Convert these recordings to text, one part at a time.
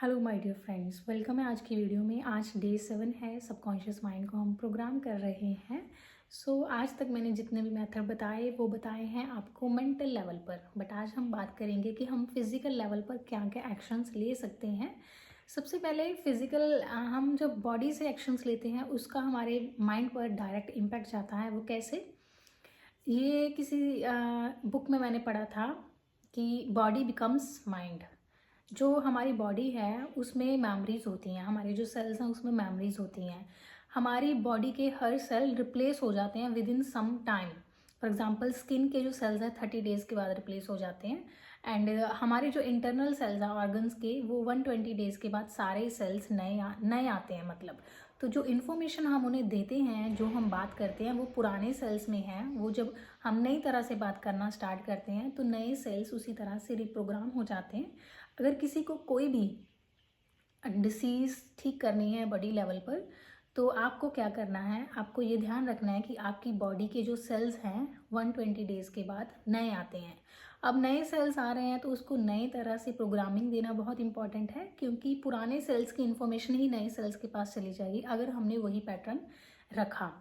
Hello my dear friends, welcome है आज की वीडियो में। आज डे 7 है। सबकॉन्शियस माइंड को हम प्रोग्राम कर रहे हैं। आज तक मैंने जितने भी मेथड बताए वो बताए हैं आपको मेंटल लेवल पर, बट आज हम बात करेंगे कि हम फिजिकल लेवल पर क्या क्या एक्शंस ले सकते हैं। सबसे पहले फिजिकल, हम जब बॉडी से एक्शंस लेते हैं उसका हमारे माइंड पर डायरेक्ट इम्पैक्ट जाता है। वो कैसे? ये किसी बुक में मैंने पढ़ा था कि बॉडी बिकम्स माइंड। जो हमारी बॉडी है उसमें मेमोरीज होती हैं, हमारे जो सेल्स हैं उसमें मेमोरीज होती हैं। हमारी बॉडी के हर सेल रिप्लेस हो जाते हैं within some time. For example skin के जो सेल्स हैं 30 डेज के बाद रिप्लेस हो जाते हैं। एंड हमारे जो इंटरनल सेल्स हैं ऑर्गन्स के, वो 120 डेज के बाद सारे सेल्स नए आते हैं। मतलब तो जो इन्फॉर्मेशन हम उन्हें देते हैं, जो हम बात करते हैं, वो पुराने सेल्स में है। वो जब हम नई तरह से बात करना स्टार्ट करते हैं तो नए सेल्स उसी तरह से रिप्रोग्राम हो जाते हैं। अगर किसी को कोई भी डिसीज़ ठीक करनी है बॉडी लेवल पर, तो आपको क्या करना है, आपको ये ध्यान रखना है कि आपकी बॉडी के जो सेल्स हैं 120 डेज के बाद नए आते हैं। अब नए सेल्स आ रहे हैं तो उसको नई तरह से प्रोग्रामिंग देना बहुत इंपॉर्टेंट है, क्योंकि पुराने सेल्स की इन्फॉर्मेशन ही नए सेल्स के पास चली जाएगी अगर हमने वही पैटर्न रखा।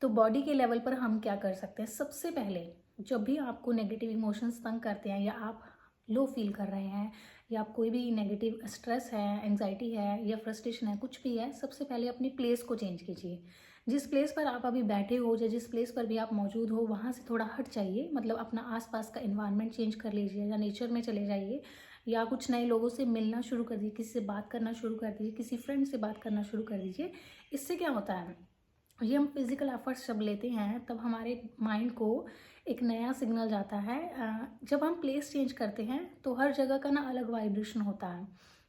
तो बॉडी के लेवल पर हम क्या कर सकते हैं? सबसे पहले जब भी आपको नेगेटिव इमोशंस तंग करते हैं, या आप लो फील कर रहे हैं, या आप कोई भी नेगेटिव स्ट्रेस है, एंजाइटी है, या फ्रस्ट्रेशन है, कुछ भी है, सबसे पहले अपनी प्लेस को चेंज कीजिए। जिस प्लेस पर आप अभी बैठे हो या जिस प्लेस पर भी आप मौजूद हो वहाँ से थोड़ा हट जाइए। मतलब अपना आसपास का एनवायरनमेंट चेंज कर लीजिए, या नेचर में चले जाइए, या कुछ नए लोगों से मिलना शुरू कर दीजिए, किसी से बात करना शुरू कर दीजिए, किसी फ्रेंड से बात करना शुरू कर दीजिए। इससे क्या होता है, ये हम फिजिकल एफर्ट्स जब लेते हैं तब हमारे माइंड को एक नया सिग्नल जाता है। जब हम प्लेस चेंज करते हैं तो हर जगह का ना अलग वाइब्रेशन होता है।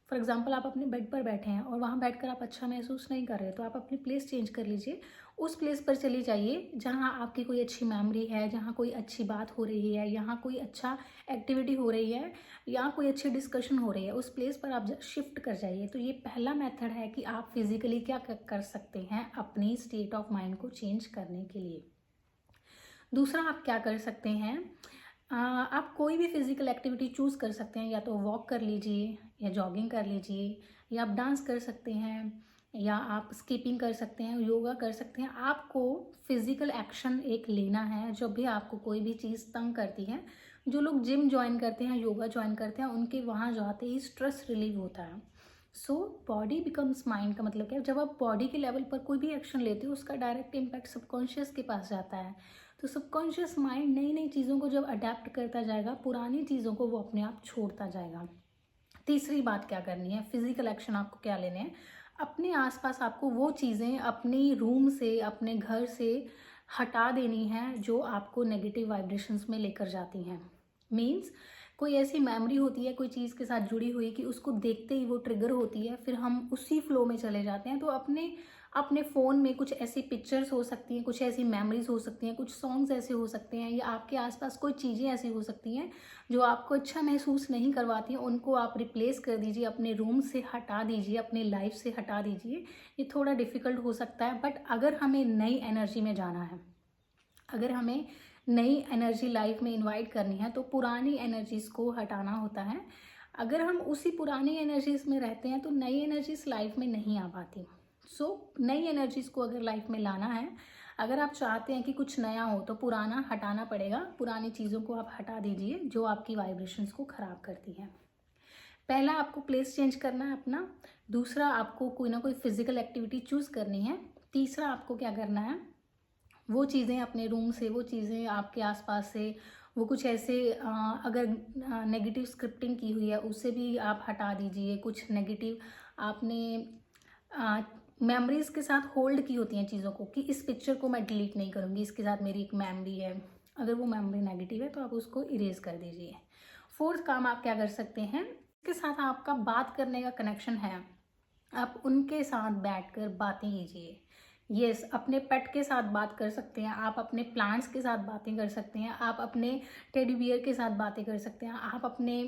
फॉर एग्जांपल आप अपने बेड पर बैठे हैं और वहाँ बैठकर आप अच्छा महसूस नहीं कर रहे, तो आप अपनी प्लेस चेंज कर लीजिए। उस प्लेस पर चली जाइए जहाँ आपकी कोई अच्छी मेमोरी है, जहाँ कोई अच्छी बात हो रही है, यहाँ कोई अच्छा एक्टिविटी हो रही है, या कोई अच्छी डिस्कशन हो रही है। उस प्लेस पर आप शिफ्ट कर जाइए। तो ये पहला मेथड है कि आप फिजिकली क्या कर सकते हैं अपनी स्टेट ऑफ माइंड को चेंज करने के लिए। दूसरा आप क्या कर सकते हैं, आप कोई भी फिजिकल एक्टिविटी चूज़ कर सकते हैं। या तो वॉक कर लीजिए, या जॉगिंग कर लीजिए, या आप डांस कर सकते हैं, या आप स्कीपिंग कर सकते हैं, योगा कर सकते हैं। आपको फिजिकल एक्शन एक लेना है जब भी आपको कोई भी चीज़ तंग करती है। जो लोग जिम ज्वाइन करते हैं, योगा ज्वाइन करते हैं, उनके वहाँ जाते ही स्ट्रेस रिलीव होता है। सो बॉडी बिकम्स माइंड का मतलब क्या है? जब आप बॉडी के लेवल पर कोई भी एक्शन लेते हो उसका डायरेक्ट इम्पैक्ट सबकॉन्शियस के पास जाता है। तो सबकॉन्शियस माइंड नई नई चीज़ों को जब अडेप्ट करता जाएगा, पुरानी चीज़ों को वो अपने आप छोड़ता जाएगा। तीसरी बात क्या करनी है, फिजिकल एक्शन आपको क्या लेने हैं, अपने आसपास आपको वो चीज़ें अपनी रूम से, अपने घर से हटा देनी है जो आपको नेगेटिव वाइब्रेशंस में लेकर जाती हैं। मीन्स कोई ऐसी मेमोरी होती है कोई चीज़ के साथ जुड़ी हुई कि उसको देखते ही वो ट्रिगर होती है, फिर हम उसी फ्लो में चले जाते हैं। तो अपने अपने फ़ोन में कुछ ऐसी पिक्चर्स हो सकती हैं, कुछ ऐसी मेमोरीज हो सकती हैं, कुछ सॉन्ग्स ऐसे हो सकते हैं, या आपके आसपास कोई चीज़ें ऐसी हो सकती हैं जो आपको अच्छा महसूस नहीं करवाती हैं। उनको आप रिप्लेस कर दीजिए, अपने रूम से हटा दीजिए, अपनी लाइफ से हटा दीजिए। ये थोड़ा डिफ़िकल्ट हो सकता है, बट अगर हमें नई एनर्जी में जाना है, अगर हमें नई एनर्जी लाइफ में इनवाइट करनी है, तो पुरानी एनर्जीज को हटाना होता है। अगर हम उसी पुरानी एनर्जीज में रहते हैं तो नई एनर्जीज लाइफ में नहीं आ पाती। नई एनर्जीज को अगर लाइफ में लाना है, अगर आप चाहते हैं कि कुछ नया हो, तो पुराना हटाना पड़ेगा। पुरानी चीज़ों को आप हटा दीजिए जो आपकी वाइब्रेशंस को ख़राब करती हैं। पहला आपको प्लेस चेंज करना है अपना। दूसरा आपको कोई ना कोई फिजिकल एक्टिविटी चूज़ करनी है। तीसरा आपको क्या करना है, वो चीज़ें अपने रूम से, वो चीज़ें आपके आसपास से, वो कुछ ऐसे अगर नेगेटिव स्क्रिप्टिंग की हुई है उसे भी आप हटा दीजिए। कुछ नेगेटिव आपने मेमोरीज के साथ होल्ड की होती हैं चीज़ों को, कि इस पिक्चर को मैं डिलीट नहीं करूँगी, इसके साथ मेरी एक मेमोरी है। अगर वो मेमोरी नेगेटिव है तो आप उसको इरेज कर दीजिए। फोर्थ काम आप क्या कर सकते हैं, इसके साथ आपका बात करने का कनेक्शन है, आप उनके साथ बैठकर बातें कीजिए। यस, अपने पेट के साथ बात कर सकते हैं, आप अपने प्लांट्स के साथ बातें कर सकते हैं, आप अपने टेडी बियर के साथ बातें कर सकते हैं, आप अपने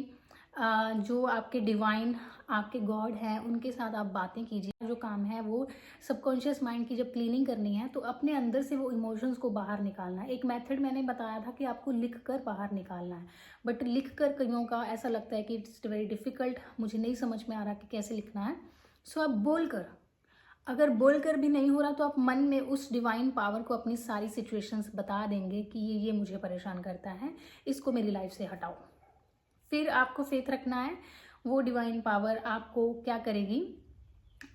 जो आपके डिवाइन, आपके गॉड हैं, उनके साथ आप बातें कीजिए। जो काम है वो सबकॉन्शियस माइंड की जब क्लीनिंग करनी है तो अपने अंदर से वो इमोशंस को बाहर निकालना है। एक मेथड मैंने बताया था कि आपको लिख कर बाहर निकालना है, बट लिख कर कईयों का ऐसा लगता है कि इट्स वेरी डिफ़िकल्ट, मुझे नहीं समझ में आ रहा कि कैसे लिखना है। सो आप बोल कर, अगर बोलकर भी नहीं हो रहा तो आप मन में उस डिवाइन पावर को अपनी सारी सिचुएशंस बता देंगे कि ये मुझे परेशान करता है, इसको मेरी लाइफ से हटाओ। फिर आपको फेथ रखना है, वो डिवाइन पावर आपको क्या करेगी,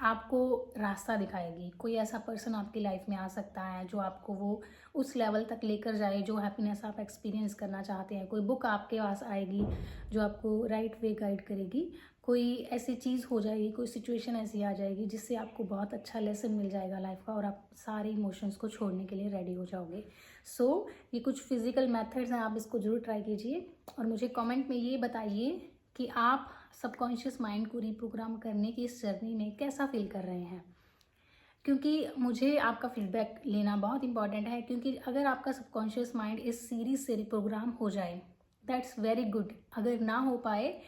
आपको रास्ता दिखाएगी। कोई ऐसा पर्सन आपकी लाइफ में आ सकता है जो आपको वो उस लेवल तक लेकर जाए जो हैप्पीनेस आप एक्सपीरियंस करना चाहते हैं। कोई बुक आपके पास आएगी जो आपको राइट वे गाइड करेगी। कोई ऐसी चीज़ हो जाएगी, कोई सिचुएशन ऐसी आ जाएगी जिससे आपको बहुत अच्छा लेसन मिल जाएगा लाइफ का और आप सारे इमोशंस को छोड़ने के लिए रेडी हो जाओगे। सो ये कुछ फिजिकल मेथड्स हैं, आप इसको ज़रूर ट्राई कीजिए और मुझे कमेंट में ये बताइए कि आप सबकॉन्शियस माइंड को रीप्रोग्राम करने की इस जर्नी में कैसा फील कर रहे हैं। क्योंकि मुझे आपका फीडबैक लेना बहुत इंपॉर्टेंट है, क्योंकि अगर आपका सबकॉन्शियस माइंड इस सीरीज से रीप्रोग्राम हो जाए दैट्स वेरी गुड। अगर ना हो पाए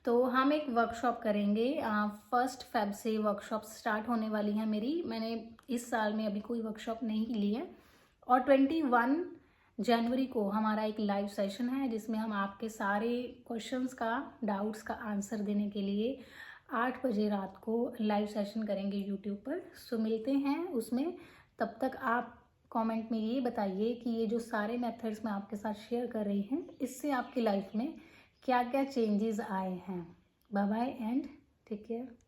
तो हम एक वर्कशॉप करेंगे। 1 फ़रवरी से वर्कशॉप स्टार्ट होने वाली है मेरी। मैंने इस साल में अभी कोई वर्कशॉप नहीं ली है और 21 जनवरी को हमारा एक लाइव सेशन है जिसमें हम आपके सारे क्वेश्चंस का, डाउट्स का आंसर देने के लिए 8 बजे रात को लाइव सेशन करेंगे यूट्यूब पर। सो मिलते हैं उसमें। तब तक आप कमेंट में ये बताइए कि ये जो सारे मेथड्स मैं आपके साथ शेयर कर रही हूँ इससे आपकी लाइफ में क्या क्या चेंजेस आए हैं। Bye bye and take care.